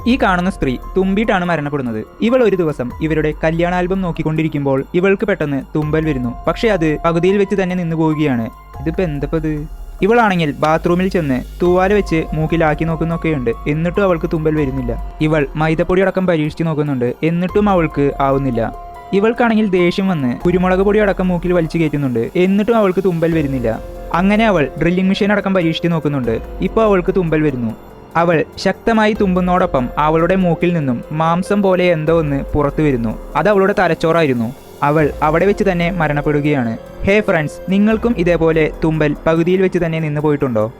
ഈ കാണുന്ന സ്ത്രീ തുമ്പിയിട്ടാണ് മരണപ്പെടുന്നത്. ഇവൾ ഒരു ദിവസം ഇവരുടെ കല്യാണ ആൽബം നോക്കിക്കൊണ്ടിരിക്കുമ്പോൾ ഇവൾക്ക് പെട്ടെന്ന് തുമ്പൽ വരുന്നു. പക്ഷെ അത് പകുതിയിൽ വെച്ച് തന്നെ നിന്നു പോവുകയാണ്. ഇതിപ്പോ എന്തപ്പത്? ഇവളാണെങ്കിൽ ബാത്റൂമിൽ ചെന്ന് തൂവാല വെച്ച് മൂക്കിലാക്കി നോക്കുന്നൊക്കെയുണ്ട്. എന്നിട്ടും അവൾക്ക് തുമ്പൽ വരുന്നില്ല. ഇവൾ മൈദപ്പൊടി അടക്കം പരീക്ഷിച്ച് നോക്കുന്നുണ്ട്. എന്നിട്ടും അവൾക്ക് ആവുന്നില്ല. ഇവൾക്കാണെങ്കിൽ ദേഷ്യം വന്ന് കുരുമുളക് പൊടി അടക്കം മൂക്കിൽ വലിച്ചു കയറ്റുന്നുണ്ട്. എന്നിട്ടും അവൾക്ക് തുമ്പൽ വരുന്നില്ല. അങ്ങനെ അവൾ ഡ്രില്ലിംഗ് മെഷീൻ അടക്കം പരീക്ഷിച്ച് നോക്കുന്നുണ്ട്. ഇപ്പോൾ അവൾക്ക് തുമ്പൽ വരുന്നു. അവൾ ശക്തമായി തുമ്പുന്നതോടൊപ്പം അവളുടെ മൂക്കിൽ നിന്നും മാംസം പോലെ എന്തോ ഒന്ന് പുറത്തു വരുന്നു. അത് അവളുടെ തലച്ചോറായിരുന്നു. അവൾ അവിടെ വെച്ച് തന്നെ മരണപ്പെടുകയാണ്. ഹേ ഫ്രണ്ട്സ്, നിങ്ങൾക്കും ഇതേപോലെ തുമ്പൽ പകുതിയിൽ വെച്ച് തന്നെ നിന്ന് പോയിട്ടുണ്ടോ?